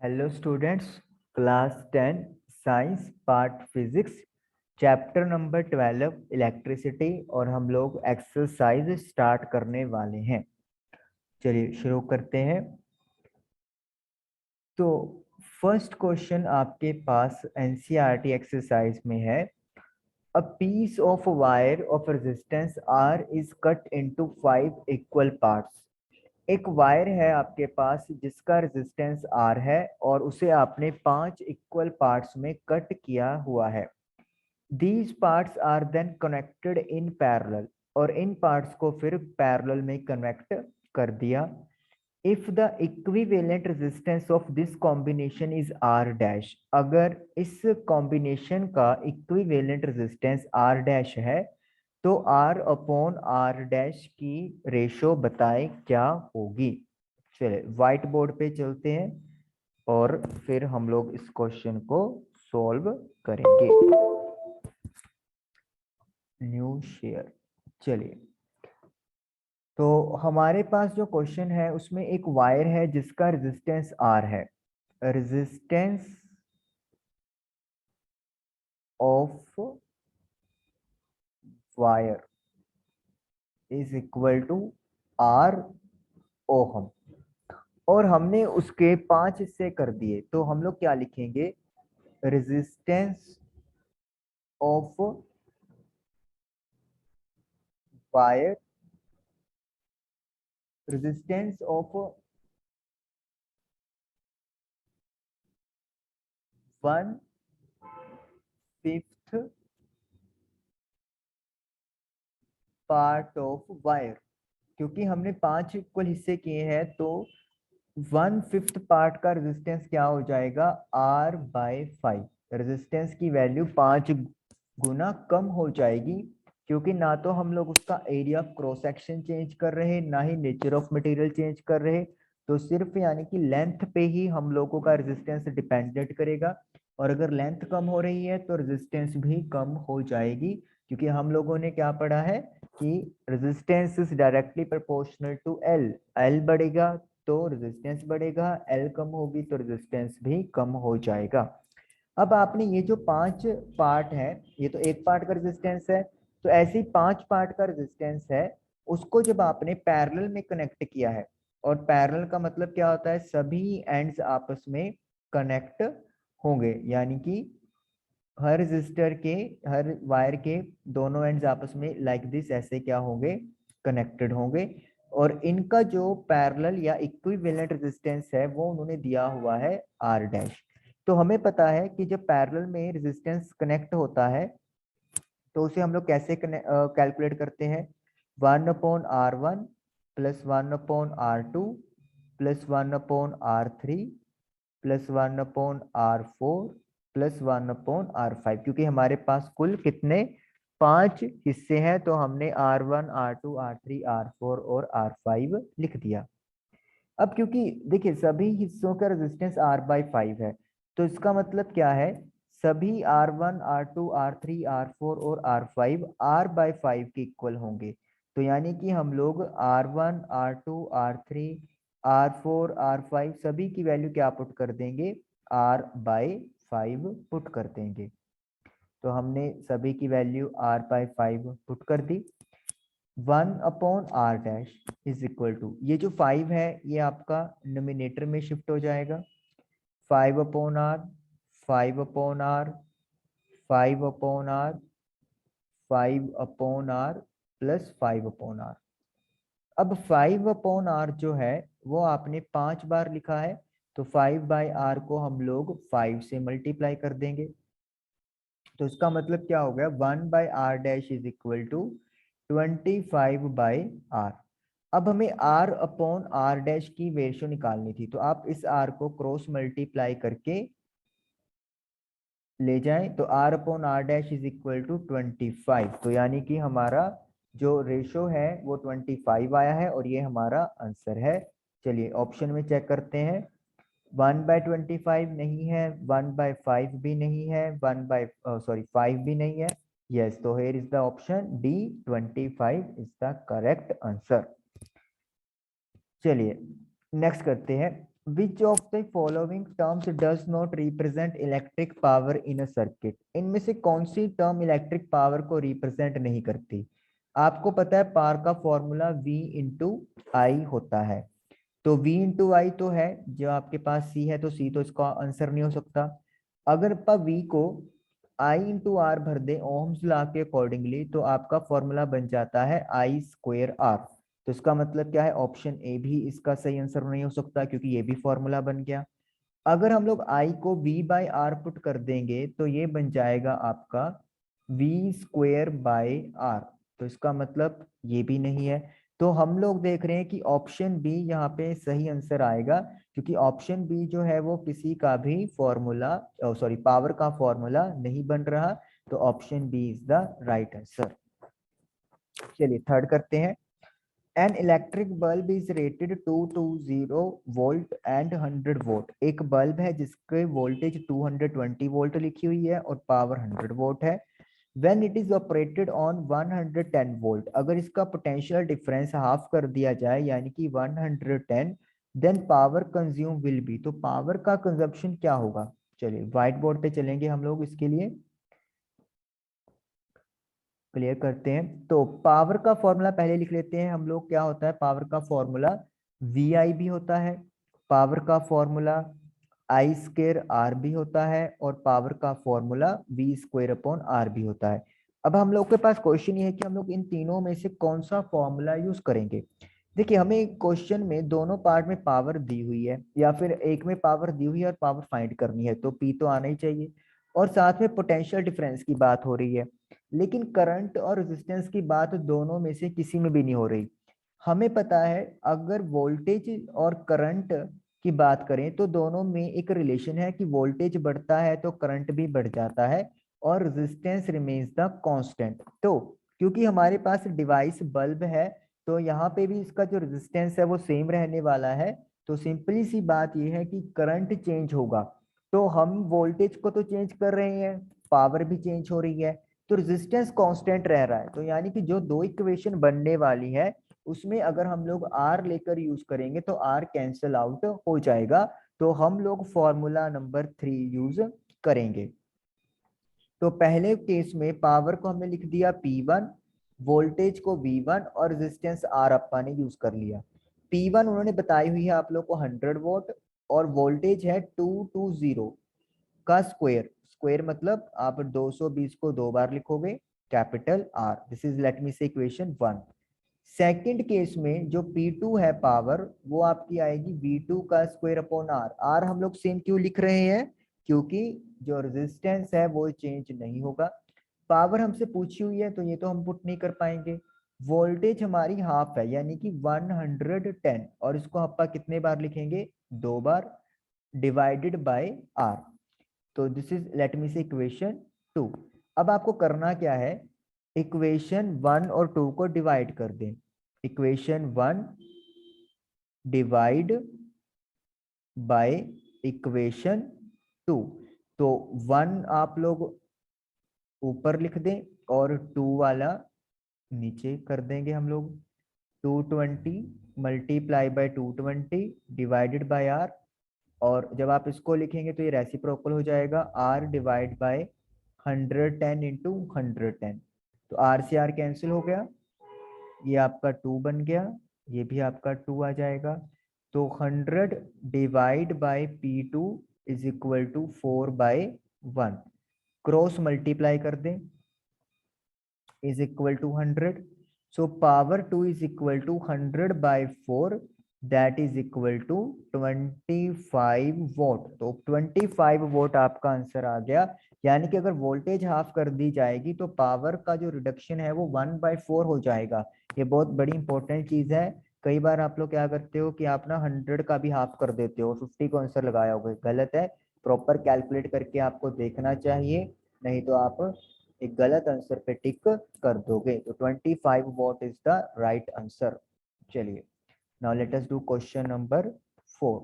Hello students, class 10 science part physics chapter number 12 electricity और हम लोग एक्सरसाइज स्टार्ट करने वाले हैं। चलिए शुरू करते हैं। तो फर्स्ट क्वेश्चन आपके पास एनसीईआरटी एक्सरसाइज में है। A piece of wire of resistance R is cut into 5 equal parts. एक वायर है आपके पास जिसका रेजिस्टेंस आर है और उसे आपने 5 इक्वल पार्ट्स में कट किया हुआ है। These parts are then connected in parallel, और इन पार्ट्स को फिर पैरेलल में कनेक्ट कर दिया। If the equivalent resistance of this combination is R dash, अगर इस कॉम्बिनेशन का इक्विवेलेंट रेजिस्टेंस आर डैश है तो आर अपॉन आर डैश की रेशो बताएं क्या होगी। चलिए व्हाइट बोर्ड पे चलते हैं और फिर हम लोग इस क्वेश्चन को सॉल्व करेंगे। New share. चलिए, तो हमारे पास जो क्वेश्चन है उसमें एक वायर है जिसका रेजिस्टेंस आर है। Resistance of wire is equal to R ohm, और हमने उसके 5 हिस्से कर दिए, तो हम लोग क्या लिखेंगे? Resistance of wire, resistance of 1/5 part of wire. क्योंकि हमने 5 इक्वल हिस्से किए हैं तो 1/5 पार्ट का रेजिस्टेंस क्या हो जाएगा? R/5। रेजिस्टेंस की वैल्यू 5 गुना कम हो जाएगी, क्योंकि ना तो हम लोग उसका area of cross section change कर रहे, ना ही नेचर ऑफ मटेरियल चेंज कर रहे। तो सिर्फ यानी कि लेंथ पे ही हम लोगों का रेजिस्टेंस डिपेंडेंट करेगा, और अगर लेंथ कम हो रही है तो रेजिस्टेंस भी कम हो जाएगी। क्योंकि हम लोगों ने क्या पढ़ा है कि resistance is directly proportional to L. L बढ़ेगा तो रेजिस्टेंस बढ़ेगा, एल कम होगी तो रेजिस्टेंस भी कम हो जाएगा। अब आपने ये जो 5 पार्ट है, ये तो एक पार्ट का रेजिस्टेंस है, तो ऐसे ही 5 पार्ट का रेजिस्टेंस है, उसको जब आपने पैरेलल में कनेक्ट किया है, और पैरेलल का मतलब क्या होता है? सभी एंड्स आपस में कनेक्ट होंगे, यानी कि हर रेजिस्टर के, हर वायर के दोनों एंड्स आपस में लाइक दिस ऐसे क्या होंगे? कनेक्टेड होंगे। और इनका जो पैरेलल या इक्विवेलेंट रेजिस्टेंस है वो उन्होंने दिया हुआ है आर डैश। तो हमें पता है कि जब पैरेलल में रेजिस्टेंस कनेक्ट होता है तो उसे हम लोग कैसे कैलकुलेट करते हैं? 1/R1 plus 1/R2 plus 1/R3 plus 1/R4 plus 1/R5, क्योंकि हमारे पास कुल कितने 5 हिस्से हैं, तो हमने R1 R2 R3 R4 और R5 लिख दिया। अब क्योंकि देखिए सभी हिस्सों का रेजिस्टेंस R/5 है, तो इसका मतलब क्या है? सभी R1 R2 R3 R4 और R5 R/5 के इक्वल होंगे। तो यानी कि हम लोग R1 R2 R3 R4 R5 सभी की वैल्यू क्या पुट कर देंगे? R/5 पुट कर देंगे। तो हमने सभी की वैल्यू R/5 पुट कर दी। 1/R dash is equal to, ये जो 5 है ये आपका नोमिनेटर में शिफ्ट हो जाएगा। 5/R, 5/R, 5/R, 5/R plus 5/R। अब 5/R जो है वो आपने 5 बार लिखा है, तो 5/R को हम लोग 5 से मल्टीप्लाई कर देंगे। तो इसका मतलब क्या हो गया? 1/R dash is equal to 25/R। अब हमें R अपॉन R डैश की रेशो निकालनी थी, तो आप इस R को क्रॉस मल्टीप्लाई करके ले जाएं, तो R upon R dash is equal to 25। तो यानी कि हमारा जो रेशो है वो 25 आया है, और ये हमारा आंसर है। चलिए ऑप्शन में चेक करते हैं। 1/25 नहीं है, 1/5 भी नहीं है, 5 भी नहीं है। यस, तो here is the option D, 25 is the correct answer. चलिए नेक्स्ट करते हैं। Which of the following terms does not represent electric power in a circuit? इनमें से कौन सी टर्म इलेक्ट्रिक पावर को रिप्रेजेंट नहीं करती? आपको पता है पावर का फॉर्मूला V इंटू आई होता है, तो V इंटू आई तो है, जो आपके पास C है तो C तो इसका आंसर नहीं हो सकता। अगर आप V को I इंटू आर भर दे ओम्स लॉ के अकॉर्डिंगली, तो आपका फॉर्मूला बन जाता है I स्क्वेयर R। तो इसका मतलब क्या है, ऑप्शन ए भी इसका सही आंसर नहीं हो सकता क्योंकि ये भी फॉर्मूला बन गया। अगर हम लोग I को V बाई आर पुट कर देंगे तो ये बन जाएगा आपका V स्क्वेयर बाई आर, तो इसका मतलब ये भी नहीं है। तो हम लोग देख रहे हैं कि ऑप्शन बी यहाँ पे सही आंसर आएगा, क्योंकि ऑप्शन बी जो है वो किसी का भी फॉर्मूला, सॉरी पावर का फॉर्मूला नहीं बन रहा, तो option B is the right answer. चलिए थर्ड करते हैं। An electric bulb is rated 220 volt and 100 volt. एक बल्ब है जिसके वोल्टेज 220 वोल्ट लिखी हुई है और पावर 100 वोल्ट है। When it is operated on 110 volt, अगर इसका पोटेंशियल डिफरेंस हाफ कर दिया जाए यानी कि 110, then power consume will be, तो पावर का कंजप्शन क्या होगा? चलिए व्हाइट बोर्ड पे चलेंगे हम लोग, इसके लिए क्लियर करते हैं। तो पावर का फॉर्मूला पहले लिख लेते हैं हम लोग। क्या होता है पावर का फॉर्मूला? वी आई भी होता है, पावर का फॉर्मूला आई स्क्वेयर आर भी होता है, और पावर का formula V square upon R भी होता है। अब हम लोग के पास क्वेश्चन ये है कि हम लोग इन तीनों में से कौन सा फॉर्मूला यूज करेंगे। देखिए हमें क्वेश्चन में दोनों पार्ट में पावर दी हुई है, या फिर एक में पावर दी हुई है और पावर फाइंड करनी है, तो पी तो आना ही चाहिए। और साथ में पोटेंशियल डिफरेंस की बात हो रही है, लेकिन करंट और रेजिस्टेंस की बात दोनों में से किसी में भी नहीं हो रही। हमें पता है अगर वोल्टेज और करंट की बात करें तो दोनों में एक रिलेशन है कि वोल्टेज बढ़ता है तो करंट भी बढ़ जाता है और रेजिस्टेंस रिमेन्स द कांस्टेंट। तो क्योंकि हमारे पास डिवाइस बल्ब है, तो यहाँ पे भी इसका जो रेजिस्टेंस है वो सेम रहने वाला है। तो सिंपली सी बात ये है कि करंट चेंज होगा, तो हम वोल्टेज को तो चेंज कर रहे हैं, पावर भी चेंज हो रही है, तो रेजिस्टेंस कांस्टेंट रह रहा है। तो यानी कि जो दो इक्वेशन बनने वाली है उसमें अगर हम लोग आर लेकर यूज करेंगे तो आर कैंसिल आउट हो जाएगा, तो हम लोग फॉर्मूला नंबर 3 यूज करेंगे। तो पहले केस में पावर को हमने लिख दिया P1, वोल्टेज को V1 और रेजिस्टेंस R अपा ने यूज कर लिया। P1 उन्होंने बताई हुई है आप लोग को 100 वोल्ट, और वोल्टेज है 220 का स्क्वायर, स्क्वायर मतलब आप 220 को दो बार लिखोगे, capital R। This is let me से इक्वेशन 1। सेकंड केस में जो P2 है पावर, वो आपकी आएगी V2 का स्क्वायर अपॉन R। R हम लोग सेम क्यों लिख रहे हैं? क्योंकि जो रेजिस्टेंस है वो चेंज नहीं होगा। पावर हमसे पूछी हुई है तो ये तो हम पुट नहीं कर पाएंगे। वोल्टेज हमारी हाफ है यानी कि 110, और इसको हम कितने बार लिखेंगे? दो बार, डिवाइडेड बाय R। तो दिस इज लेट मी से इक्वेशन 2। अब आपको करना क्या है, इक्वेशन 1 और 2 को डिवाइड कर दें। इक्वेशन 1 डिवाइड बाय इक्वेशन 2, तो 1 आप लोग ऊपर लिख दें और 2 वाला नीचे कर देंगे हम लोग। 220 multiply by 220 divided by R, और जब आप इसको लिखेंगे तो ये रेसिप्रोकल हो जाएगा, r डिवाइड बाय 110 इंटू 110, तो r से r कैंसिल हो गया, ये आपका 2 बन गया, ये भी आपका 2 आ जाएगा। तो 100 divide by P2 is equal to 4/1, cross multiply कर दें, is equal to 100। So power 2 is equal to 100/4, that is equal to 25 watt. तो 25 वोट आपका आंसर आ गया। यानी कि अगर वोल्टेज हाफ कर दी जाएगी तो पावर का जो रिडक्शन है वो 1/4 हो जाएगा। ये बहुत बड़ी इंपॉर्टेंट चीज है। कई बार आप लोग क्या करते हो कि आप ना 100 का भी हाफ कर देते हो, 50 को आंसर लगाया होगा, गलत है। प्रॉपर कैलकुलेट करके आपको देखना चाहिए, नहीं तो आप एक गलत आंसर पे टिक कर दोगे। तो 25 what is the right answer. चलिए now let us do question number 4।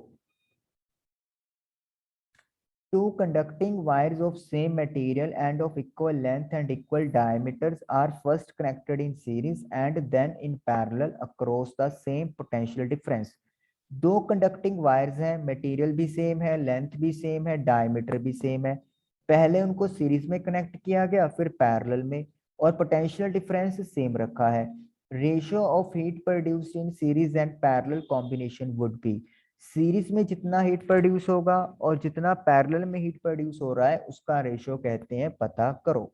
Two conducting wires of same material and of equal length and equal diameters are first connected in series and then in parallel across the same potential difference. दो conducting wires हैं, material भी same है, length भी same है, diameter भी same है। पहले उनको सीरीज में कनेक्ट किया गया, फिर पैरेलल में, और पोटेंशियल डिफरेंस सेम रखा है। Ratio of heat produced in series and parallel combination would be, series में जितना हीट प्रोड्यूस होगा और जितना पैरेलल में हीट प्रोड्यूस हो रहा है उसका रेशियो कहते हैं पता करो।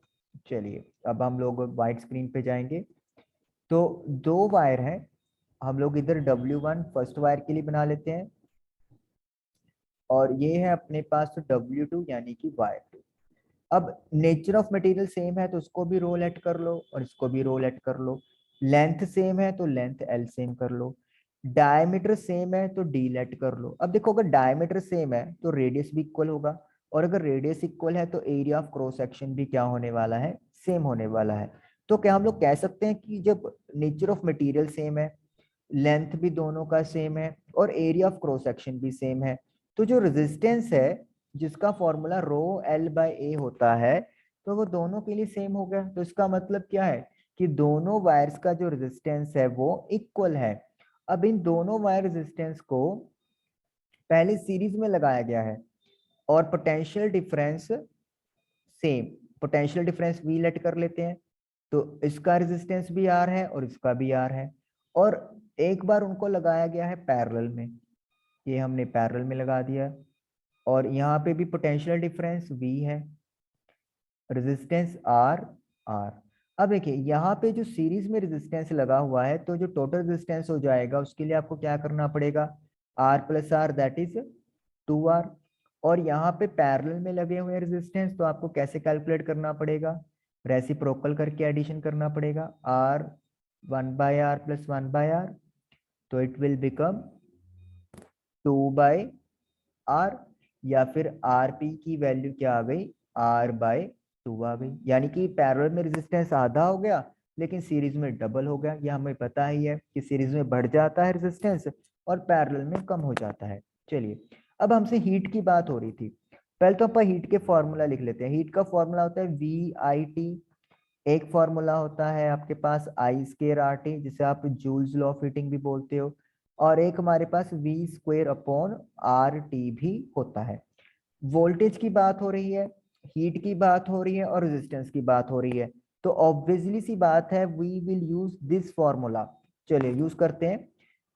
चलिए अब हम लोग व्हाइट स्क्रीन पे जाएंगे। तो दो वायर हैं, हम लोग इधर W1 फर्स्ट वायर के लिए बना लेते हैं, और ये है अपने पास W2 यानी कि वायर 2। अब नेचर ऑफ मटेरियल सेम है तो उसको भी रो लेट कर लो और इसको भी रो लेट कर लो। लेंथ सेम है तो लेंथ L सेम कर लो। डायमीटर सेम है तो D लेट कर लो। अब देखो अगर डायमीटर सेम है तो रेडियस भी इक्वल होगा, और अगर रेडियस इक्वल है तो एरिया ऑफ क्रॉस सेक्शन भी क्या होने वाला है, सेम होने वाला है। तो क्या हम लोग कह सकते हैं कि जब नेचर ऑफ मटेरियल सेम है, लेंथ भी दोनों का सेम है, और एरिया ऑफ क्रॉस सेक्शन भी सेम है, तो जो रेजिस्टेंस है जिसका फॉर्मूला रो L बाय ए होता है, तो वो दोनों के लिए सेम हो गया। तो इसका मतलब क्या है कि दोनों वायर्स का जो रेजिस्टेंस है वो इक्वल है। अब इन दोनों वायर रेजिस्टेंस को पहले सीरीज में लगाया गया है, और potential difference same, potential difference V let कर लेते हैं, तो इसका रेजिस्टेंस भी R है और इसका भी R है। और एक बार उनको लगाया गया है पैरेलल में, ये हमने पैरेलल में लगा दिया, और यहाँ पे भी पोटेंशियल डिफरेंस V है, रेजिस्टेंस R। अब देखिए यहाँ पे जो सीरीज में रेजिस्टेंस लगा हुआ है, तो जो टोटल रेजिस्टेंस हो जाएगा उसके लिए आपको क्या करना पड़ेगा, R plus R that is 2R। और यहाँ पे पैरेलल में लगे हुए रेजिस्टेंस, तो आपको कैसे कैलकुलेट करना पड़ेगा, रेसिप्रोकल करके एडिशन करना पड़ेगा, R 1/R प्लस 1/R, तो इट विल बिकम 2/R, या फिर RP की वैल्यू क्या आ गई, R/2 आ गई। यानी कि पैरेलल में रेजिस्टेंस आधा हो गया लेकिन सीरीज में डबल हो गया। ये हमें पता ही है कि सीरीज में बढ़ जाता है रेजिस्टेंस और पैरेलल में कम हो जाता है। चलिए अब हमसे हीट की बात हो रही थी, पहले तो अपन हीट के फॉर्मूला लिख लेते हैं। हीट का फॉर्मूला होता है VIT, एक फॉर्मूला होता है आपके पास I²RT जिसे आप जूल्स लॉ ऑफ हीटिंग भी बोलते हो, और एक हमारे पास V²/RT भी होता है। वोल्टेज की बात हो रही है, हीट की बात हो रही है और रेजिस्टेंस की बात हो रही है, तो ऑब्वियसली सी बात है we will use this formula. चलिए यूज करते हैं।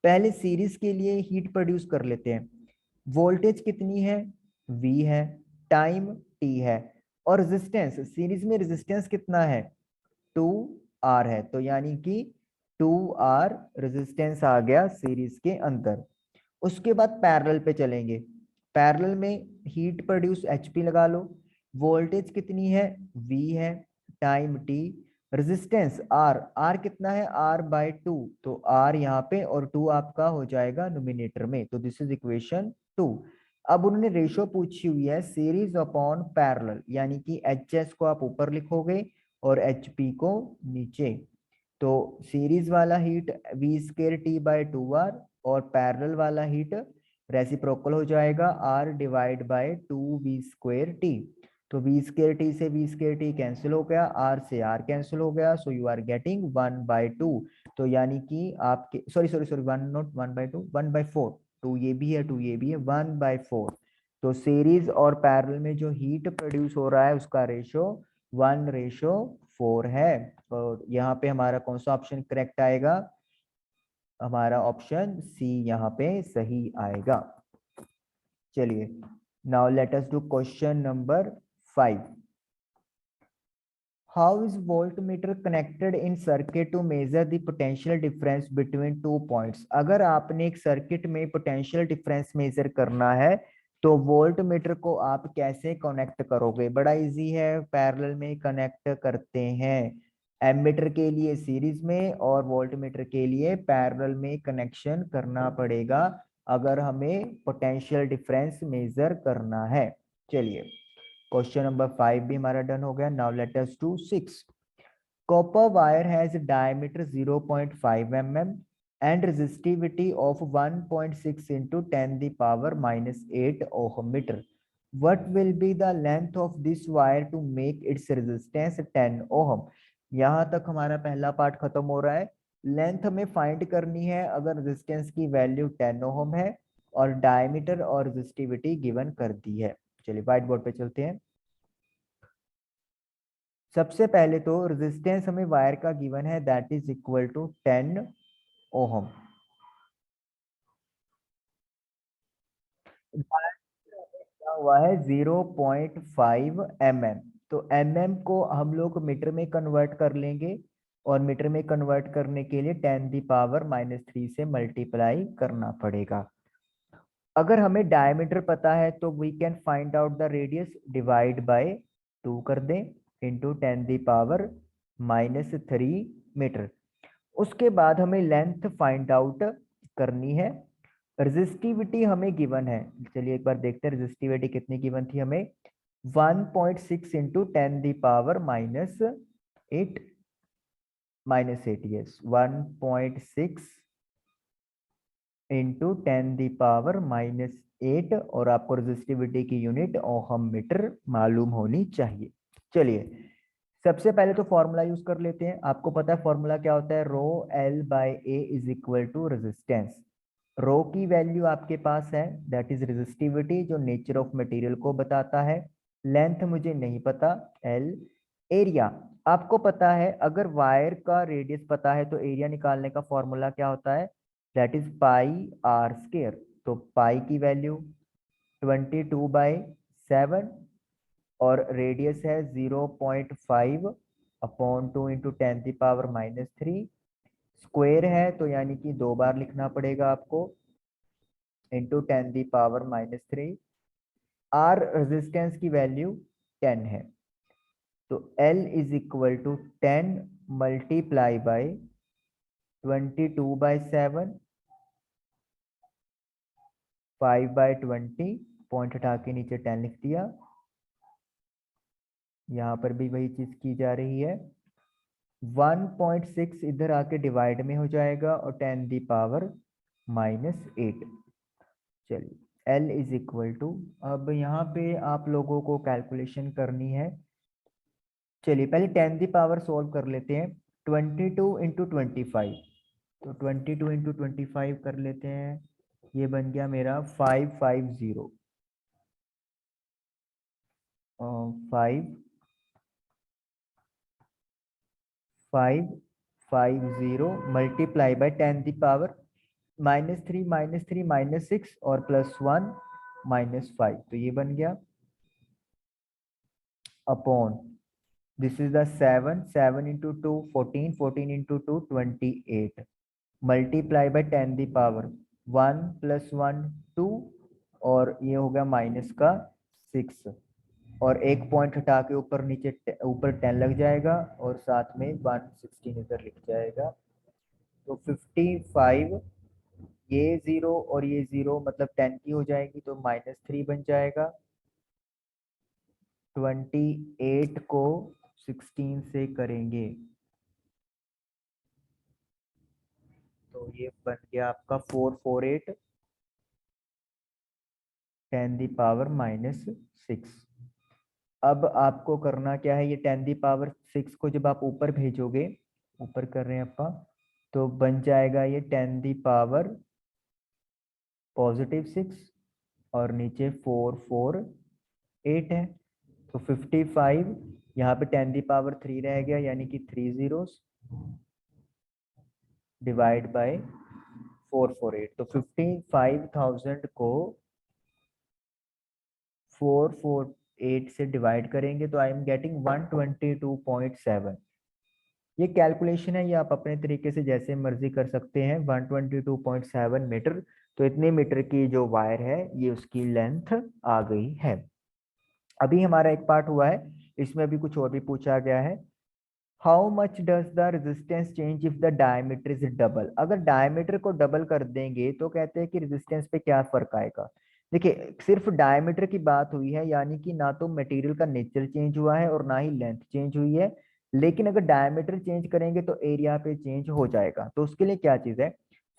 पहले सीरीज के लिए हीट प्रोड्यूस कर लेते हैं। वोल्टेज कितनी है, V है, टाइम T है, और रेजिस्टेंस, सीरीज में रेजिस्टेंस कितना है, 2R है, तो यानी कि 2R रेजिस्टेंस आ गया सीरीज के अंदर। उसके बाद पैरेलल पे चलेंगे। पैरेलल में हीट प्रोड्यूस HP लगा लो, वोल्टेज कितनी है, V है, टाइम T, रेजिस्टेंस R कितना है, R/2, तो R यहाँ पे और 2 आपका हो जाएगा नोमिनेटर में, तो दिस इज इक्वेशन 2। अब उन्होंने रेशियो पूछी हुई है सीरीज अपॉन पैरेलल, यानी कि HS को आप ऊपर लिखोगे और HP को नीचे। तो सीरीज वाला हीट V²T/2R, और पैरेलल वाला हीट रेसिप्रोकल हो जाएगा R/2V²T। तो V²T से V²T कैंसिल हो गया, R से R कैंसिल हो गया, सो यू आर गेटिंग 1/2। तो यानी कि आपके सॉरी सॉरी सॉरी 1 नॉट 1/2, 1/4, 2 ये भी है 2 ये भी है, 1/4। तो सीरीज और पैरेलल में जो हीट प्रोड्यूस हो रहा है उसका रेशियो 1/4 है। और यहाँ पे हमारा कौन सा ऑप्शन करेक्ट आएगा, हमारा ऑप्शन सी यहाँ पे सही आएगा। चलिए now let us do question number 5। How is voltmeter connected in circuit to measure the potential difference between two points? अगर आपने एक सर्किट में पोटेंशियल डिफरेंस मेजर करना है तो वोल्ट मीटर को आप कैसे कनेक्ट करोगे, बड़ा इजी है, पैरेलल में कनेक्ट करते हैं। एमीटर के लिए सीरीज में और वोल्ट मीटर के लिए पैरेलल में कनेक्शन करना पड़ेगा अगर हमें पोटेंशियल डिफरेंस मेजर करना है। चलिए क्वेश्चन नंबर 5 भी हमारा डन हो गया। Now let us do 6। Copper wire has diameter 0.5 mm and resistivity of 1.6 into 10 the power -8 ohm meter. What will be the length of this wire to make its resistance 10 ohm? यहाँ तक हमारा पहला part खत्म हो रहा है, length हमें find करनी है अगर रेजिस्टेंस की वैल्यू 10 ओम है और डायमीटर और रेजिस्टिविटी गिवन कर दी है। चलिए व्हाइट बोर्ड पे चलते हैं। सबसे पहले तो रेजिस्टेंस हमें वायर का गिवन है, दैट इज इक्वल टू 10 ओम। क्या हुआ है 0.5 mm, तो mm को हम लोग मीटर में कन्वर्ट कर लेंगे और मीटर में कन्वर्ट करने के लिए 10⁻³ से मल्टीप्लाई करना पड़ेगा। अगर हमें डायमीटर पता है तो we can find out the radius, divide by 2 कर दें इंटू 10⁻³ मीटर। उसके बाद हमें लेंथ फाइंड आउट करनी है। रेजिस्टिविटी हमें गिवन है, चलिए एक बार देखते हैं रेजिस्टिविटी कितनी गिवन थी हमें। 1.6 इंटू 10⁻⁸ -8 यस 1.6 इंटू 10⁻⁸ और आपको रेजिस्टिविटी की यूनिट ओहम मीटर मालूम होनी चाहिए। चलिए सबसे पहले तो फॉर्मूला यूज कर लेते हैं। आपको पता है फॉर्मूला क्या होता है, rho L by A is equal to resistance. Rho की वैल्यू आपके पास है, दैट इज रेजिस्टिविटी जो नेचर ऑफ मटेरियल को बताता है। लेंथ मुझे नहीं पता, एल। एरिया आपको पता है, अगर वायर का रेडियस पता है तो एरिया निकालने का फॉर्मूला क्या होता है, that is pi R square. तो पाई की वैल्यू 22/7 और रेडियस है 0.5/2 इंटू 10⁻³ स्क्वायर है, तो यानी कि 2 बार लिखना पड़ेगा आपको, इंटू 10⁻³ आर रेजिस्टेंस की वैल्यू 10 है, तो L is equal to 10 multiply by 22/7 5/20, point हटा के नीचे 10 लिख दिया। यहाँ पर भी वही चीज की जा रही है। 1.6 इधर आके डिवाइड में हो जाएगा और 10⁻⁸ चलिए L इज इक्वल टू, अब यहाँ पे आप लोगों को कैलकुलेशन करनी है। चलिए पहले 10 सॉल्व कर लेते हैं। 22 इंटू 25, तो 22 इंटू 25 कर लेते हैं, ये बन गया मेरा 550 550 मल्टीप्लाई बाय 10⁻³ -3 -6 और +1 -5, तो ये बन गया upon this is the 7 into 2 14, 14 into 2 28 multiply by 10⁻1 + 1 2 और ये हो गया माइनस का 6 और एक पॉइंट हटा के ऊपर नीचे ऊपर 10 लग जाएगा और साथ में 116 इधर लिख जाएगा, तो 55 ये 0 और ये 0 मतलब 10 की हो जाएगी तो -3 बन जाएगा। 28 को 16 से करेंगे तो ये बन गया आपका 448 10⁻⁻6। अब आपको करना क्या है, ये 10⁻6 को जब आप ऊपर भेजोगे, ऊपर कर रहे हैं अपा, तो बन जाएगा ये 10⁻⁻6 और नीचे 448 है, तो 55 यहाँ पे 10⁻³ रह गया यानी कि 3 zeros डिवाइड बाय 448, तो 55,000 को 448 से डिवाइड करेंगे तो आई एम गेटिंग 122.7। ये कैलकुलेशन है, ये आप अपने तरीके से जैसे मर्जी कर सकते हैं। 122.7 मीटर, तो इतने मीटर की जो वायर है ये उसकी लेंथ आ गई है। अभी हमारा एक पार्ट हुआ है, इसमें अभी कुछ और भी पूछा गया है। How much does the resistance change if the diameter is double. अगर डायमीटर को डबल कर देंगे तो कहते हैं कि रेजिस्टेंस पे क्या फर्क आएगा। देखिए सिर्फ डायमीटर की बात हुई है, यानी कि ना तो मटेरियल का नेचर चेंज हुआ है और ना ही लेंथ चेंज हुई है, लेकिन अगर डायमीटर चेंज करेंगे तो एरिया पे चेंज हो जाएगा। तो उसके लिए क्या चीज है,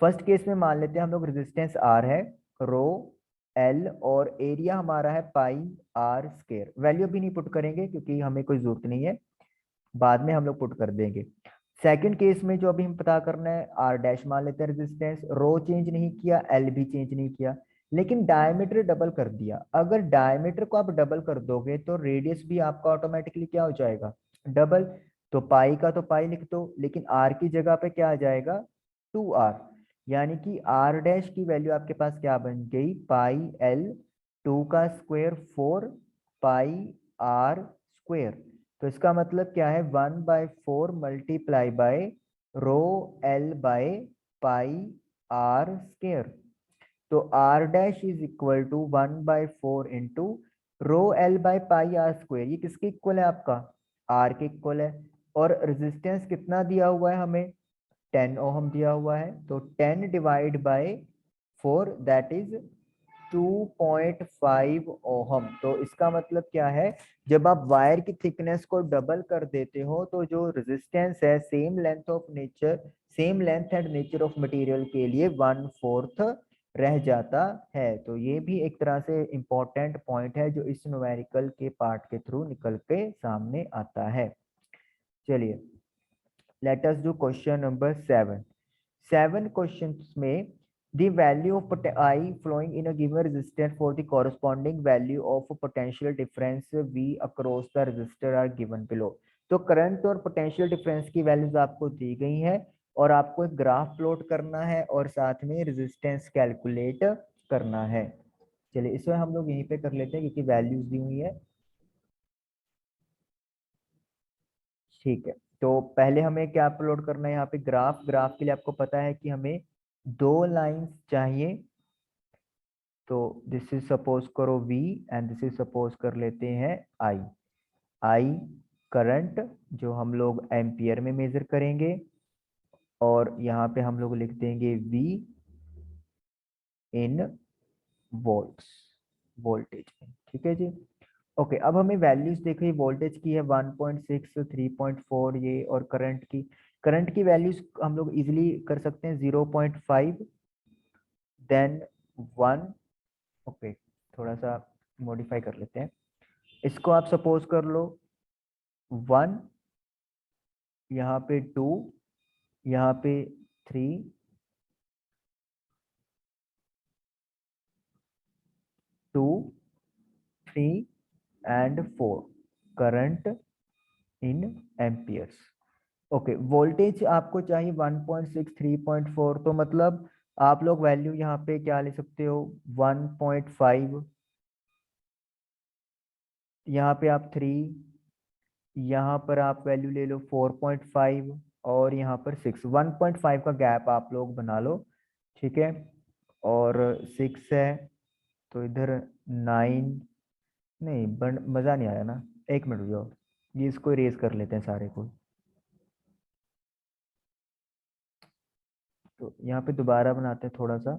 फर्स्ट केस में मान लेते हैं हम लोग रेजिस्टेंस आर है, रो एल और एरिया हमारा है पाई आर स्क्वायर। वैल्यू भी नहीं पुट करेंगे क्योंकि हमें कोई जरूरत नहीं है, बाद में हम लोग पुट कर देंगे। सेकंड केस में जो अभी हम पता करना है, आर डैश मान लेते हैं रेजिस्टेंस, रो चेंज नहीं किया, एल भी चेंज नहीं किया, लेकिन डायमीटर डबल कर दिया। अगर डायमीटर को आप डबल कर दोगे तो रेडियस भी आपका ऑटोमेटिकली क्या हो जाएगा, डबल। तो पाई का तो पाई लिख दो, लेकिन आर की जगह पे क्या आ जाएगा, 2r। यानी कि आर डैश की वैल्यू आपके पास क्या बन गई, पाई एल, 2 का स्क्वायर 4 पाई आर स्क्वायर। तो इसका मतलब क्या है, 1/4 multiply by rho L by pi R square. तो R dash is equal to 1/4 into rho L by pi R square. ये किसके इक्वल है, आपका आर के इक्वल है। और रेजिस्टेंस कितना दिया हुआ है हमें, 10 ओहम दिया हुआ है। तो 10 divide by 4 that is 2.5 ohm. तो इसका मतलब क्या है, जब आप वायर की थिकनेस को डबल कर देते हो तो जो रेजिस्टेंस है same length of nature, same length and nature of material के लिए 1/4 रह जाता है। तो ये भी एक तरह से इंपॉर्टेंट पॉइंट है जो इस न्यूमेरिकल के पार्ट के थ्रू निकल के सामने आता है। चलिए late us do question number 7। 7 questions में the value of I flowing in a given resistor for the corresponding value of potential difference V across the resistor are given below। तो current और potential difference की values आपको दी गई है और आपको एक ग्राफ प्लॉट करना है और साथ में रेजिस्टेंस कैलकुलेट करना है। चलिए इसमें हम लोग यहीं पे कर लेते हैं क्योंकि वैल्यूज दी हुई है। ठीक है, तो पहले हमें क्या अपलोड करना है, यहाँ पे ग्राफ। ग्राफ के लिए आपको पता है कि हमें 2 लाइंस चाहिए। तो दिस इज सपोज करो V and this is suppose कर लेते हैं I। I करंट जो हम लोग एम्पियर में मेजर करेंगे और यहाँ पे हम लोग लिख देंगे V इन वोल्ट्स, वोल्टेज में। ठीक है जी। ओके, अब हमें वैल्यूज देखो, ये वोल्टेज की है 1.6, 3.4 ये, और करंट की वैल्यूज हम लोग इजीली कर सकते हैं 0.5 देन 1। ओके, थोड़ा सा मॉडिफाई कर लेते हैं इसको। आप सपोज कर लो 1, यहाँ पे 2, यहाँ पे 3, 2, 3 and 4 current in amperes. Okay, voltage आपको चाहिए 1.6, 3.4। तो मतलब आप लोग वैल्यू यहाँ पे क्या ले सकते हो, 1.5, यहाँ पे आप 3, यहाँ पर आप वैल्यू ले लो 4.5 और यहाँ पर 6, 1.5 का गैप आप लोग बना लो। ठीक है, और 6 है तो इधर 9। नहीं मज़ा नहीं आया ना, एक मिनट रुक जाओ, ये इसको इरेज कर लेते हैं सारे को। तो यहाँ पे दोबारा बनाते हैं थोड़ा सा।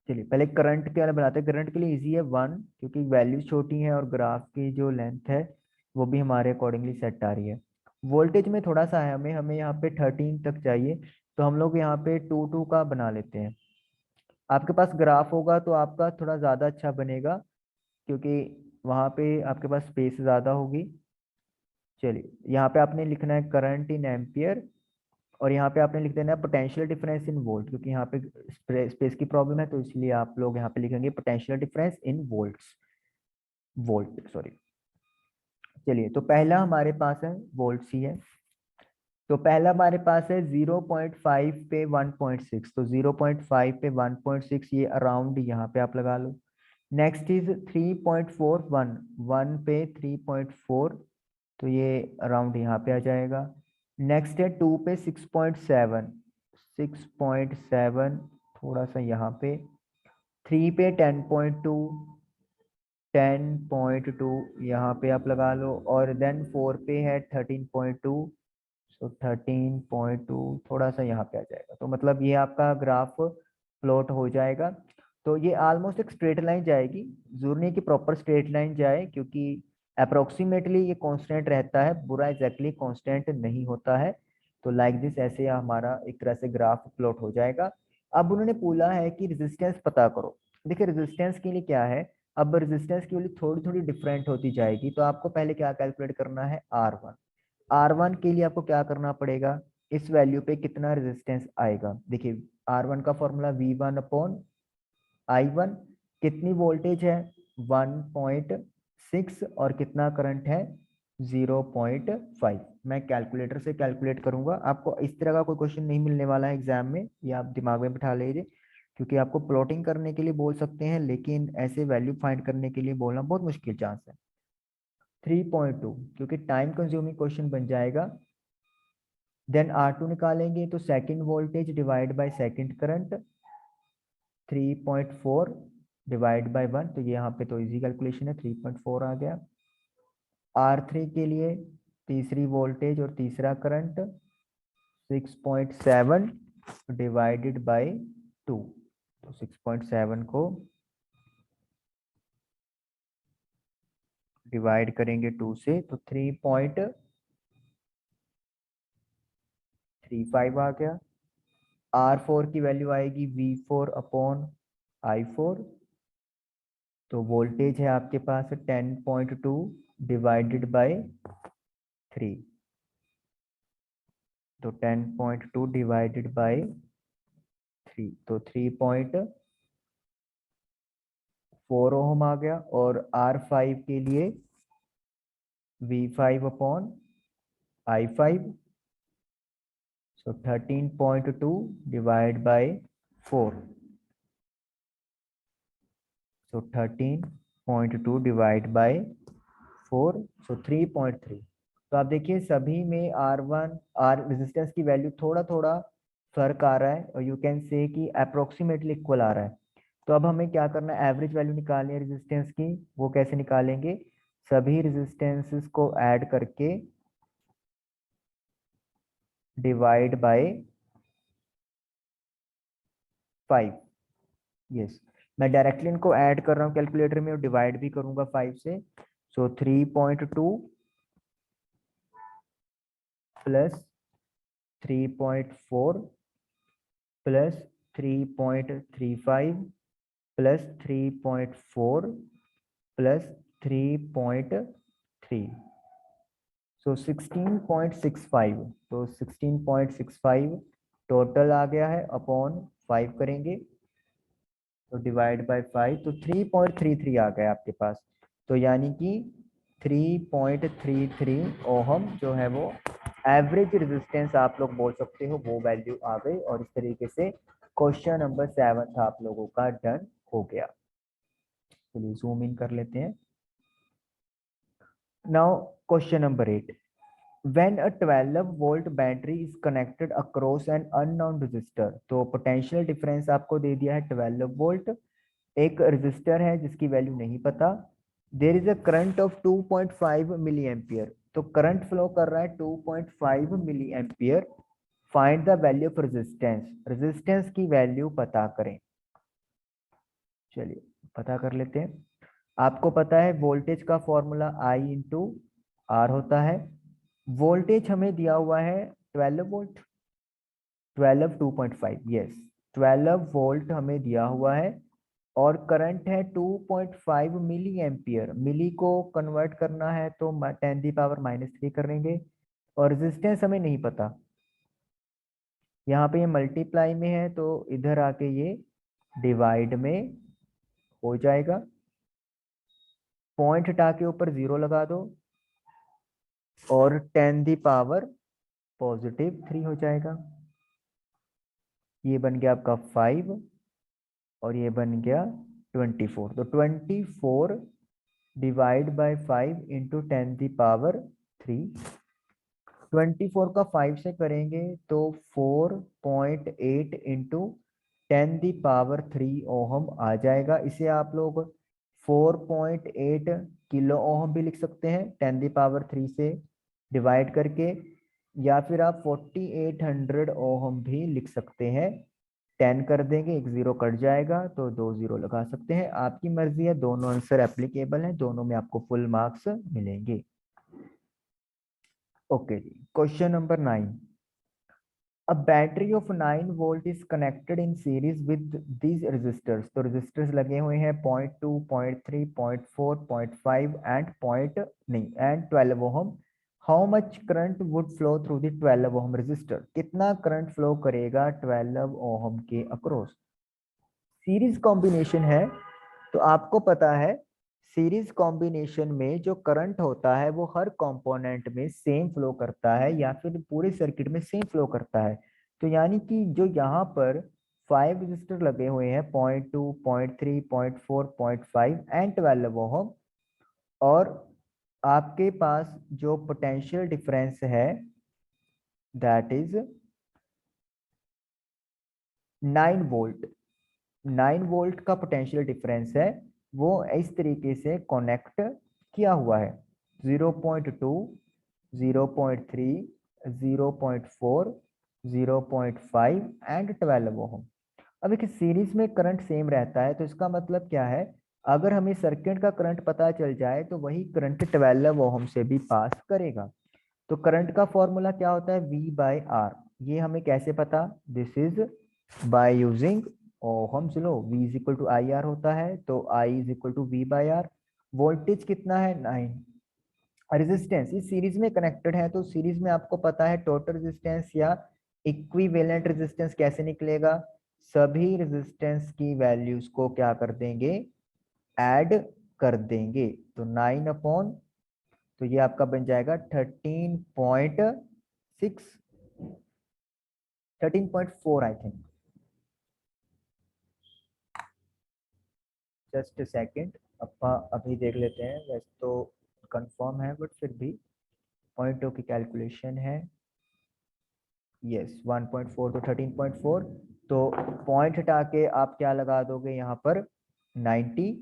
चलिए पहले करंट के वाले बनाते हैं। करंट के लिए इजी है 1, क्योंकि वैल्यू छोटी है और ग्राफ की जो लेंथ है वो भी हमारे अकॉर्डिंगली सेट आ रही है। वोल्टेज में थोड़ा सा है, हमें हमें यहाँ पे 13 तक चाहिए। तो हम लोग यहाँ पे 2 का बना लेते हैं। आपके पास ग्राफ होगा तो आपका थोड़ा ज़्यादा अच्छा बनेगा, क्योंकि वहाँ पे आपके पास स्पेस ज़्यादा होगी। चलिए यहाँ पे आपने लिखना है करंट इन एम्पियर, और यहाँ पे आपने लिख देना है पोटेंशियल डिफरेंस इन वोल्ट, क्योंकि यहाँ पे स्पेस की प्रॉब्लम है तो इसलिए आप लोग यहाँ पे लिखेंगे potential difference in volts, volt sorry. चलिए तो पहला हमारे पास है वोल्ट्स ही है। तो पहला हमारे पास है 0.5 पे 1.6। तो 0.5 पे 1.6 ये अराउंड यहाँ पे आप लगा लो। नेक्स्ट इज 3.41, 1 पे 3.4, तो ये अराउंड यहाँ पे आ जाएगा। नेक्स्ट है 2 पे 6.7, 6.7 थोड़ा सा यहाँ पे। 3 पे 10.2, 10.2 यहाँ पे आप लगा लो। और देन 4 पे है 13.2, सो 13.2 थोड़ा सा यहाँ पे आ जाएगा। तो मतलब ये आपका ग्राफ प्लॉट हो जाएगा। तो ये ऑलमोस्ट एक स्ट्रेट लाइन जाएगी, जरूरी नहीं कि प्रॉपर स्ट्रेट लाइन जाए, क्योंकि अप्रोक्सीमेटली ये कांस्टेंट रहता है, पूरा एग्जैक्टली कांस्टेंट नहीं होता है। तो लाइक दिस ऐसे हमारा एक तरह से ग्राफ प्लॉट हो जाएगा। अब उन्होंने बोला है कि रेजिस्टेंस पता करो। देखिए रेजिस्टेंस के लिए क्या है, अब रेजिस्टेंस की वैल्यू थोड़ी थोड़ी डिफरेंट होती जाएगी। तो आपको पहले क्या कैलकुलेट करना है, R1। R1 के लिए आपको क्या करना पड़ेगा, इस वैल्यू पे कितना रेजिस्टेंस आएगा। देखिए R1 का फॉर्मूला V1/I1, कितनी वोल्टेज है 1.6 और कितना करंट है 0.5। मैं कैलकुलेटर से कैलकुलेट करूंगा, आपको इस तरह का कोई क्वेश्चन नहीं मिलने वाला है एग्जाम में, ये आप दिमाग में बिठा लीजिए, क्योंकि आपको प्लॉटिंग करने के लिए बोल सकते हैं लेकिन ऐसे वैल्यू फाइंड करने के लिए बोलना बहुत मुश्किल चांस है। 3.2 क्योंकि टाइम कंज्यूमिंग क्वेश्चन बन जाएगा। देन R2 निकालेंगे तो second voltage divide by second current, 3.4 divide by 1, तो ये यहाँ पे तो इजी कैलकुलेशन है, 3.4 आ गया। R3 के लिए तीसरी वोल्टेज और तीसरा करंट 6.7 डिवाइडेड बाय 2, तो 6.7 को डिवाइड करेंगे 2 से तो 3.35 आ गया। R4 की वैल्यू आएगी V4/I4, तो वोल्टेज है आपके पास 10.2 डिवाइडेड बाय 3, तो 10.2 डिवाइडेड बाय 3, तो 3.4 ओम आ गया। और R5 के लिए V5/I5, so 13.2 divide by 4, so 13.2 divide by 4, so 3.3। तो आप देखिए सभी में R1 R रेजिस्टेंस की वैल्यू थोड़ा थोड़ा फर्क आ रहा है और यू कैन से कि अप्रोक्सीमेटली इक्वल आ रहा है। तो अब हमें क्या करना है, एवरेज वैल्यू निकालनी है रेजिस्टेंस की। वो कैसे निकालेंगे, सभी रेजिस्टेंसेस को ऐड करके डिवाइड बाय 5। यस, मैं डायरेक्टली इनको ऐड कर रहा हूँ कैलकुलेटर में और डिवाइड भी करूंगा 5 से। सो 3.2 प्लस 3.4 प्लस 3.35 प्लस 3.4 प्लस 3.3, सो 16.65। तो 16.65 टोटल आ गया है, अपॉन 5 करेंगे तो डिवाइड बाय 5, तो 3.33 आ गया आपके पास। तो यानी कि 3.33 ओहम जो है वो एवरेज रेजिस्टेंस आप लोग बोल सकते हो, वो वैल्यू आ गई। और इस तरीके से क्वेश्चन नंबर 7 आप लोगों का डन हो गया। चलिए जूम इन कर लेते हैं। Now question number 8, when a 12 volt battery is connected across an unknown resistor, तो पोटेंशियल डिफरेंस आपको दे दिया है 12 वोल्ट, एक रेजिस्टर है जिसकी वैल्यू नहीं पता। There is a current of 2.5 milliampere, तो करंट फ्लो कर रहा है 2.5 milliampere. Find the value of resistance, resistance की वैल्यू पता करें। चलिए पता कर लेते हैं। आपको पता है वोल्टेज का फॉर्मूला I/R होता है। वोल्टेज हमें दिया हुआ है 12 वोल्ट, 12 2.5, यस 12 वोल्ट हमें दिया हुआ है और करंट है 2.5 मिली एम्पियर। मिली को कन्वर्ट करना है तो 10⁻³ करेंगे और रेजिस्टेंस हमें नहीं पता। यहाँ पे ये मल्टीप्लाई में है तो इधर आके ये डिवाइड में हो जाएगा। पॉइंट हटा के ऊपर 0 लगा दो और 10⁻³ हो जाएगा। ये बन गया आपका 5 और ये बन गया 24, तो 24 डिवाइड बाय 5 इंटू 10⁻³। 24 का 5 से करेंगे तो 4.8 इंटू 10⁻³ ओहम आ जाएगा। इसे आप लोग 4.8 किलो ओहम भी लिख सकते हैं 10⁻³ से डिवाइड करके, या फिर आप 4800 ओहम भी लिख सकते हैं। 10 कर देंगे, एक 0 कट जाएगा तो 2 0 लगा सकते हैं, आपकी मर्जी है। दोनों आंसर एप्लीकेबल हैं, दोनों में आपको फुल मार्क्स मिलेंगे। ओके जी, question number 9, a battery of 9 volt is connected in series with these resistors, तो resistors लगे हुए हैं 0.2 0.3 0.4 0.5 and 12 ohm। How much current would flow through the 12 ohm resistor, कितना करंट फ्लो करेगा 12 ओम के अक्रॉस। सीरीज कॉम्बिनेशन है तो आपको पता है सीरीज कॉम्बिनेशन में जो करंट होता है वो हर कंपोनेंट में सेम फ्लो करता है या फिर पूरे सर्किट में सेम फ्लो करता है। तो यानी कि जो यहाँ पर 5 रजिस्टर लगे हुए हैं 0.2 0.3 0.4 0.5 एंड 12 ओम, और आपके पास जो पोटेंशियल डिफरेंस है दैट इज 9 वोल्ट, 9 वोल्ट का पोटेंशियल डिफरेंस है, वो इस तरीके से कनेक्ट किया हुआ है 0.2 0.3 0.4 0.5 एंड 12 ओम। अब एक सीरीज में करंट सेम रहता है तो इसका मतलब क्या है, अगर हमें सर्किट का करंट पता चल जाए तो वही करंट 12 ओम से भी पास करेगा। तो करंट का फॉर्मूला क्या होता है, V बाई आर। ये हमें कैसे पता, this is by using Ohm's law, V is equal to I R होता है, तो I is equal to V by R. Voltage कितना है 9, रेजिस्टेंस इस सीरीज में कनेक्टेड है तो सीरीज में आपको पता है टोटल रेजिस्टेंस या इक्विवेलेंट रेजिस्टेंस कैसे निकलेगा, सभी रेजिस्टेंस की वैल्यूज को क्या कर देंगे, ऐड कर देंगे। तो 9 अपॉन, तो ये आपका बन जाएगा 13.4 I think, just a second अभी देख लेते हैं, वैसे तो कंफर्म है बट फिर भी पॉइंटों की कैलकुलेशन है। यस 1.4 तो 13.4, तो पॉइंट हटा के आप क्या लगा दोगे यहाँ पर 90,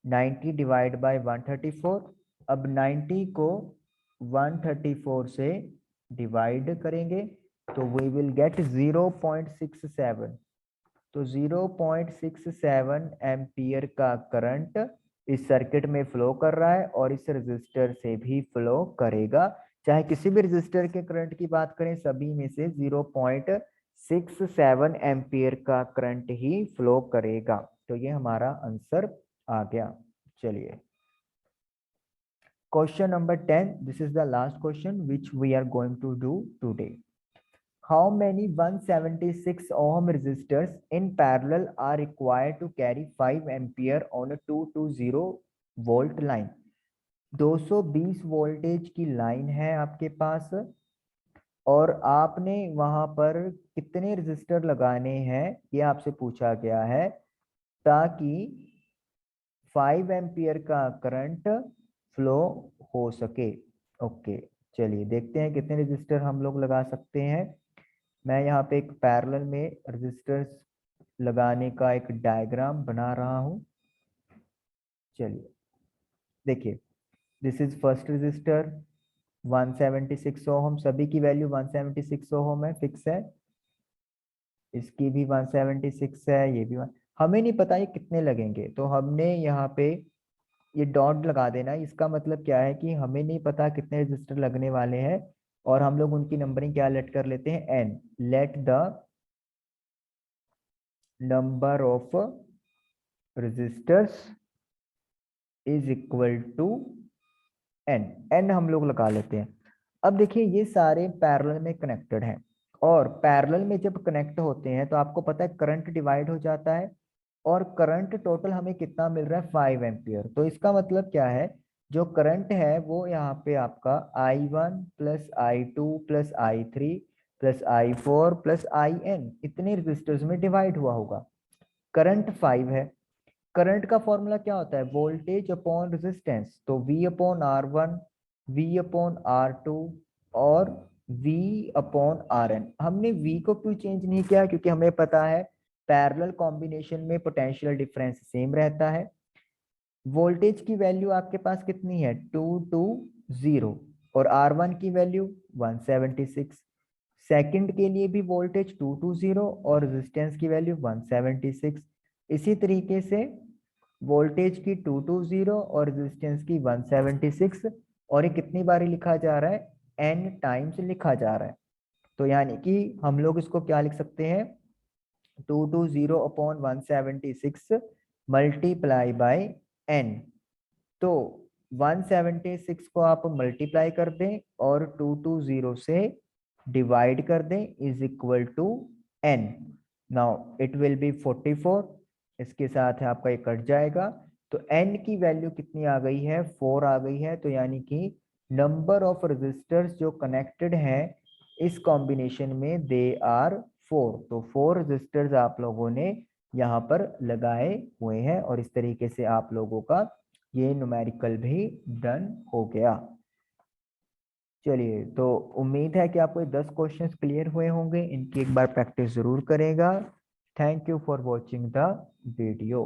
90 डिवाइड बाय 134। अब 90 को 134 से डिवाइड करेंगे तो वी विल गेट 0.67, तो 0.67 एम्पियर का करंट इस सर्किट में फ्लो कर रहा है और इस रेजिस्टर से भी फ्लो करेगा। चाहे किसी भी रेजिस्टर के करंट की बात करें सभी में से 0.67 एम्पियर का करंट ही फ्लो करेगा। तो ये हमारा आंसर आ गया। चलिए question number 10, this is the last question which we are going to do today. How many 176 ohm resistors in parallel are required to carry 5 ampere on a 220 volt line? 220 voltage की line है आपके पास और आपने वहां पर कितने resistor लगाने हैं ये आपसे पूछा गया है ताकि 5 एम्पियर का करंट फ्लो हो सके। ओके चलिए देखते हैं कितने रेजिस्टर हम लोग लगा सकते हैं। मैं यहाँ पे एक पैरेलल में रेजिस्टर्स लगाने का एक डायग्राम बना रहा हूँ। चलिए देखिए, दिस इज फर्स्ट रेजिस्टर 176 ओम, सभी की वैल्यू 176 ओम है, फिक्स है, इसकी भी 176 है, ये भी हमें नहीं पता ये कितने लगेंगे तो हमने यहाँ पे ये डॉट लगा देना। इसका मतलब क्या है कि हमें नहीं पता कितने रजिस्टर लगने वाले हैं और हम लोग उनकी नंबरिंग क्या लेट कर लेते हैं, N. Let the number of resistors is equal to N, N हम लोग लगा लेते हैं। अब देखिए ये सारे पैरेलल में कनेक्टेड हैं और पैरेलल में जब कनेक्ट होते हैं तो आपको पता है करंट डिवाइड हो जाता है और करंट टोटल हमें कितना मिल रहा है 5 एम्पियर। तो इसका मतलब क्या है, जो करंट है वो यहाँ पे आपका I1 plus I2 plus I3 plus I4 plus IN इतने रजिस्टर्स में डिवाइड हुआ होगा। करंट 5 है, करंट का फॉर्मूला क्या होता है, वोल्टेज अपॉन रेजिस्टेंस, तो V upon R1 V upon R2 और V अपॉन RN। हमने V को क्यों चेंज नहीं किया, क्योंकि हमें पता है पैरेलल कॉम्बिनेशन में पोटेंशियल डिफरेंस सेम रहता है। वोल्टेज की वैल्यू आपके पास कितनी है 220 और R1 की वैल्यू 176। सेकंड के लिए भी वोल्टेज 220 और रेजिस्टेंस की वैल्यू 176। इसी तरीके से वोल्टेज की 220 और रेजिस्टेंस की 176 और ये कितनी बारी लिखा जा रहा है, n टाइम्स लिखा जा रहा है। तो यानी कि हम लोग इसको क्या लिख सकते हैं, 220 अपॉन 176 मल्टीप्लाई बाय n। तो 176 को आप मल्टीप्लाई कर दें और 220 से डिवाइड कर दें is equal to n। Now it will be 44, इसके साथ आपका ये कट जाएगा, तो n की वैल्यू कितनी आ गई है, 4 आ गई है। तो यानी कि नंबर ऑफ रजिस्टर्स जो कनेक्टेड हैं इस कॉम्बिनेशन में दे आर 4। तो 4 रजिस्टर्स आप लोगों ने यहाँ पर लगाए हुए हैं और इस तरीके से आप लोगों का ये न्यूमेरिकल भी डन हो गया। चलिए, तो उम्मीद है कि आपको ये 10 क्वेश्चंस क्लियर हुए होंगे, इनकी एक बार प्रैक्टिस जरूर करेगा। Thank you for watching the video.